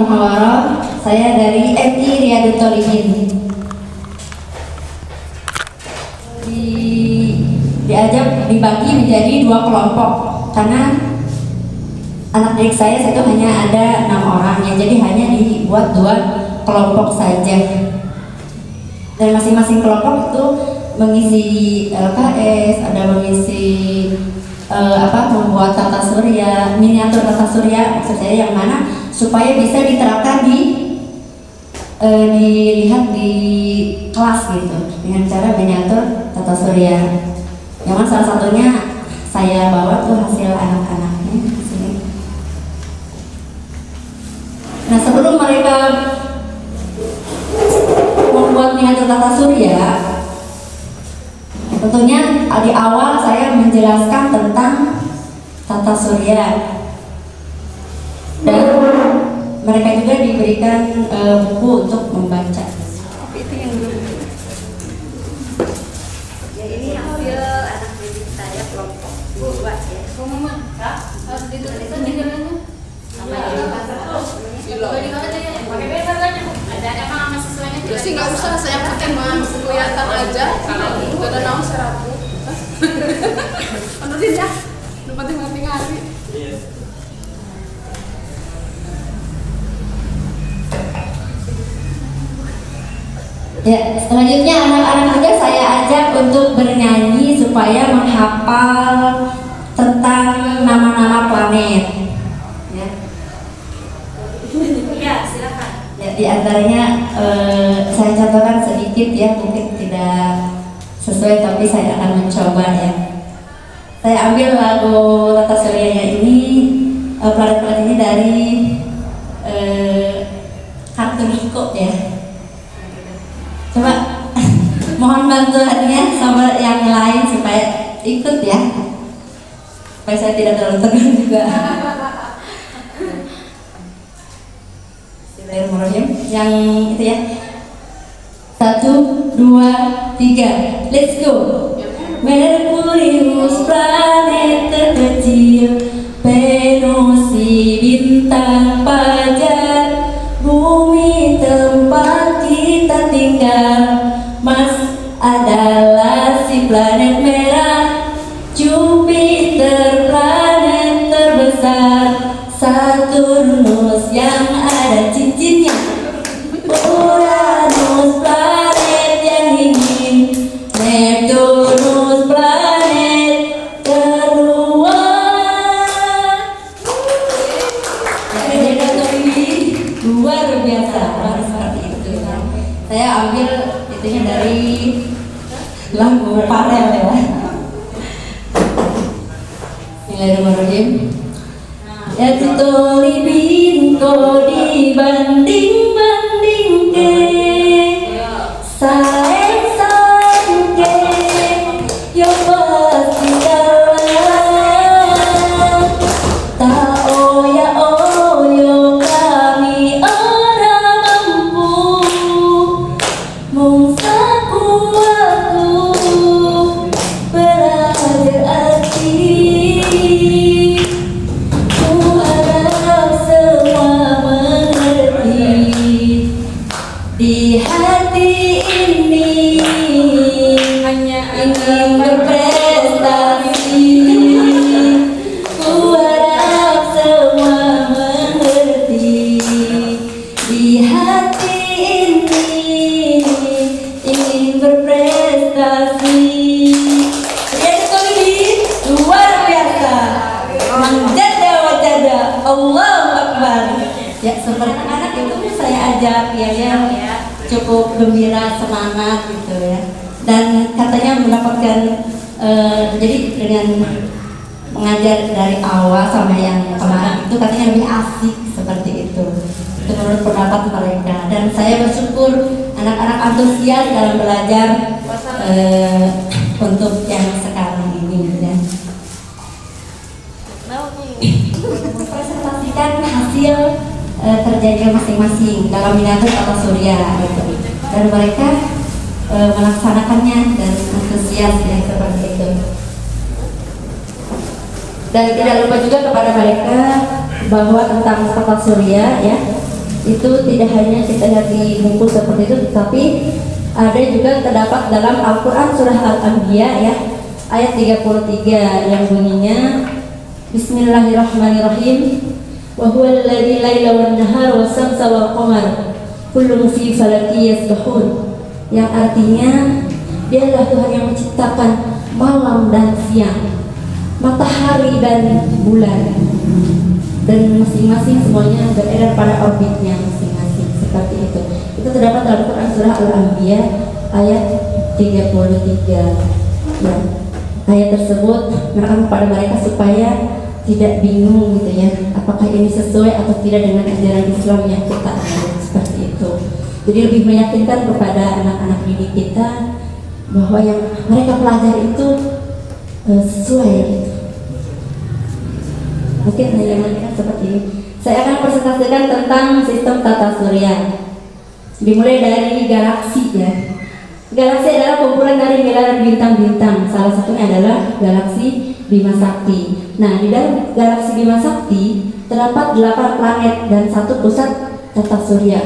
muhawarah. Saya dari MI Riyadut Tholihin. Diajak dibagi menjadi 2 kelompok karena anak didik saya itu hanya ada 6 orang ya, jadi hanya dibuat 2 kelompok saja. Dan masing-masing kelompok itu mengisi LKS, ada mengisi membuat tata surya, miniatur tata surya maksud saya, yang mana supaya bisa diterapkan dilihat di kelas gitu dengan cara miniatur tata surya. Yang mana salah satunya saya bawa tuh hasil anak-anaknya sini. Nah, sebelum mereka membuat miniatur tata surya, tentunya di awal saya menjelaskan tentang tata surya, dan mereka juga diberikan buku untuk membaca. Itu yang belum. Ya, ini hasil anak didik saya kelompok 2 ya. Harus dituliskan di jalannya. Ada emang sama siswanya? Udah sih nggak usah, saya pakai kelihatan aja. Gak ada nama serapu. Penuhin ya, lupa tinggal-tinggali. Ya, selanjutnya anak-anak juga saya ajak untuk bernyanyi supaya menghafal tentang nama-nama planet. Ya. Ya, silakan. Ya, di antaranya saya contohkan sedikit ya, mungkin tidak sesuai tapi saya akan mencoba ya. Saya ambil lagu Tata Suryanya ini, planet-planet ini dari kartun Hiko ya. Coba mohon bantuannya sama yang lain supaya ikut ya, supaya saya tidak terlalu tegang juga. Bismillahirrahmanirrahim. Yang itu ya. 1, 2, 3, let's go. Merkurius planet terkecil, Venus si bintang fajar, Bumi tempat kita tinggal, Mars adalah si planet merah, Jupiter planet terbesar, Saturnus yang ada cincinnya, Uranus planet yang dingin, Neptunus planet terluar. Jadi untuk ini luar biasa, harus seperti itu. Saya ambil itunya dari lagu Farel ya. Bismillahirrahmanirrahim. Ya tutulibin ko dibanding-banding ke saeng-saeng ke yo pasti kalah tak oya-oyo kami orang mampu mung sakuatku belajar arti. Di hati ini hanya ingin berprestasi, ku harap semua mengerti. Di hati ini ingin berprestasi. Ya betul ini luar biasa. Manjada wajada, Allahu Akbar. Ya seperti anak itu saya ajak ya yang cukup gembira, semangat gitu ya, dan katanya mendapatkan jadi dengan mengajar dari awal sama yang kemarin itu katanya lebih asik seperti itu menurut pendapat mereka, dan saya bersyukur anak-anak antusias dalam belajar untuk yang sekarang ini ya. Presentasikan hasil kerjanya masing-masing dalam miniatur tata surya gitu. Dan mereka melaksanakannya dan antusias ya seperti itu. Dan tidak lupa juga kepada mereka bahwa tentang tata surya ya, itu tidak hanya kita lihat di buku seperti itu, tetapi ada juga terdapat dalam Al-Quran surah Al-Anbiya ya, ayat 33 yang bunyinya Bismillahirrahmanirrahim, wa huwal ladzi laila wan nahar was samsa wal qamar kullun fi falaki yasbahun, yang artinya Dialah Tuhan yang menciptakan malam dan siang, matahari dan bulan, dan masing-masing semuanya beredar pada orbitnya masing-masing, seperti itu. Itu terdapat dalam Quran surah Al-Anbiya ayat 33 ya. Ayat tersebut menerangkan kepada mereka supaya tidak bingung gitu ya, apakah ini sesuai atau tidak dengan ajaran Islam yang kita anut, seperti itu. Jadi lebih meyakinkan kepada anak-anak didik kita bahwa yang mereka pelajari itu sesuai gitu. Mungkin hanya melihat seperti ini. Saya akan presentasikan tentang sistem tata surya. Dimulai dari galaksi ya. Galaksi adalah kumpulan dari miliaran bintang-bintang. Salah satunya adalah galaksi Bima Sakti. Nah, di dalam galaksi Bima Sakti terdapat 8 planet dan 1 pusat tata surya.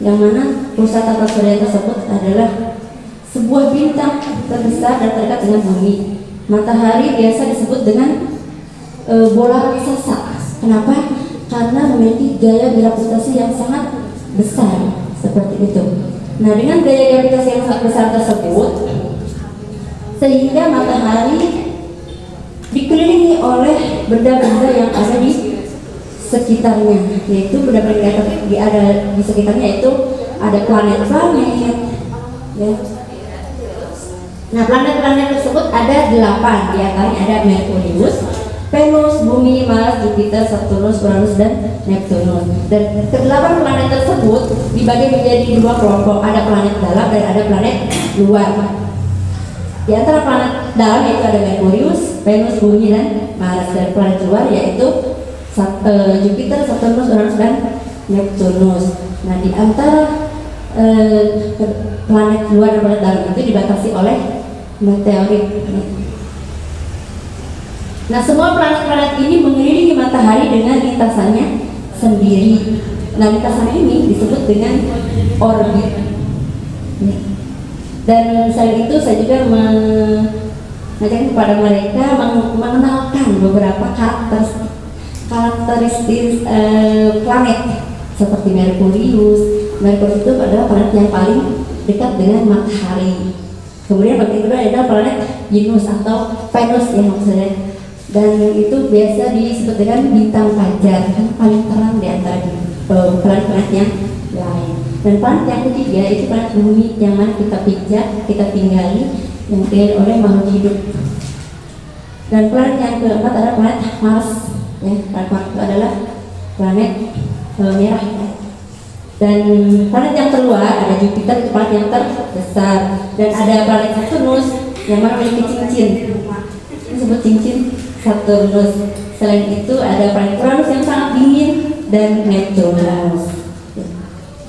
Yang mana pusat tata surya tersebut adalah sebuah bintang terbesar dan terdekat dengan bumi. Matahari biasa disebut dengan bola raksasa. Kenapa? Karena memiliki gaya gravitasi yang sangat besar, seperti itu. Nah, dengan gaya gravitasi yang sangat besar tersebut, sehingga matahari dikelilingi oleh benda-benda yang ada di sekitarnya, yaitu benda-benda yang ada di sekitarnya itu ada planet-planet ya. Nah, planet-planet tersebut ada 8, diantaranya ada Merkurius, Venus, Bumi, Mars, Jupiter, Saturnus, Uranus, dan Neptunus. Dan ke-8 planet tersebut dibagi menjadi 2 kelompok, ada planet dalam dan ada planet luar. Di antara planet dalam yaitu ada Merkurius, Venus, Bumi, dan Mars. Dan planet luar yaitu Jupiter, Saturnus, Uranus, dan Neptunus. Nah, di antara planet luar dan planet dalam itu dibatasi oleh meteorit. Nah, semua planet-planet ini mengelilingi matahari dengan lintasannya sendiri. Nah, lintasan ini disebut dengan orbit. Dan selain itu saya juga mengajak kepada mereka mengenalkan beberapa karakteristik planet seperti Merkurius. Merkurius itu adalah planet yang paling dekat dengan matahari. Kemudian yang kedua adalah planet Venus atau Venus yang maksudnya, dan itu biasa disebut dengan bintang fajar, kan paling terang di antara planet-planet yang lain. Dan planet yang ketiga itu planet bumi, yang mana kita pijak, kita tinggali, yang dilihat oleh makhluk hidup. Dan planet yang keempat adalah planet Mars ya. Planet Mars itu adalah planet merah ya. Dan planet yang keluar ada Jupiter, itu planet yang terbesar, dan ada planet Saturnus yang mana memiliki cincin, disebut cincin Saturnus. Selain itu ada planet Uranus yang sangat dingin dan Neptunus.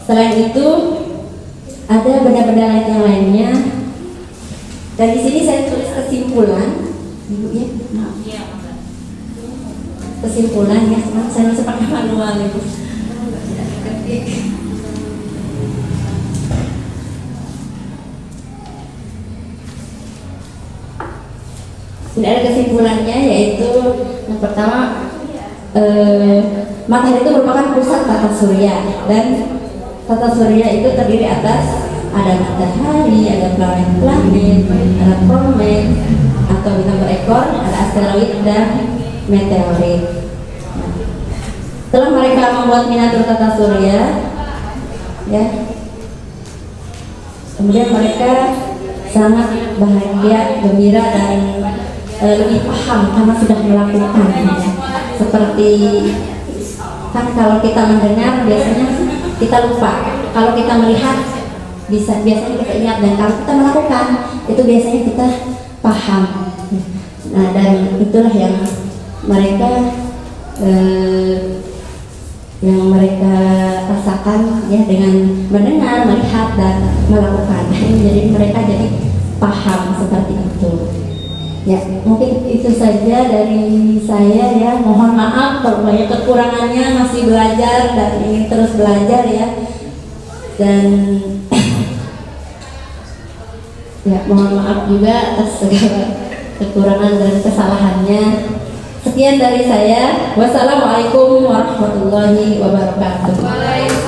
Selain itu ada benda-benda lain yang lainnya. Dan di sini saya tulis kesimpulan, Ibu ya, maaf. Kesimpulan ya, saya masih pakai manual Ibu. Ini ada kesimpulannya, yaitu yang pertama, matahari itu merupakan pusat tata surya, dan tata surya itu terdiri atas ada matahari, ada planet-planet, ada komet atau bintang berekor, ada asteroid dan meteorit. Setelah mereka membuat miniatur tata surya, ya, kemudian mereka sangat bahagia, gembira, dan lebih paham karena sudah melakukan ya. Seperti kan kalau kita mendengar biasanya kita lupa, kalau kita melihat biasanya kita ingat, dan kalau kita melakukan itu biasanya kita paham. Nah, dan itulah yang mereka rasakan ya, dengan mendengar, melihat, dan melakukan. Jadi mereka jadi paham seperti itu. Ya, mungkin itu saja dari saya ya. Mohon maaf kalau banyak kekurangannya, masih belajar dan ingin terus belajar ya. Dan ya mohon maaf juga atas segala kekurangan dan kesalahannya. Sekian dari saya. Wassalamualaikum warahmatullahi wabarakatuh.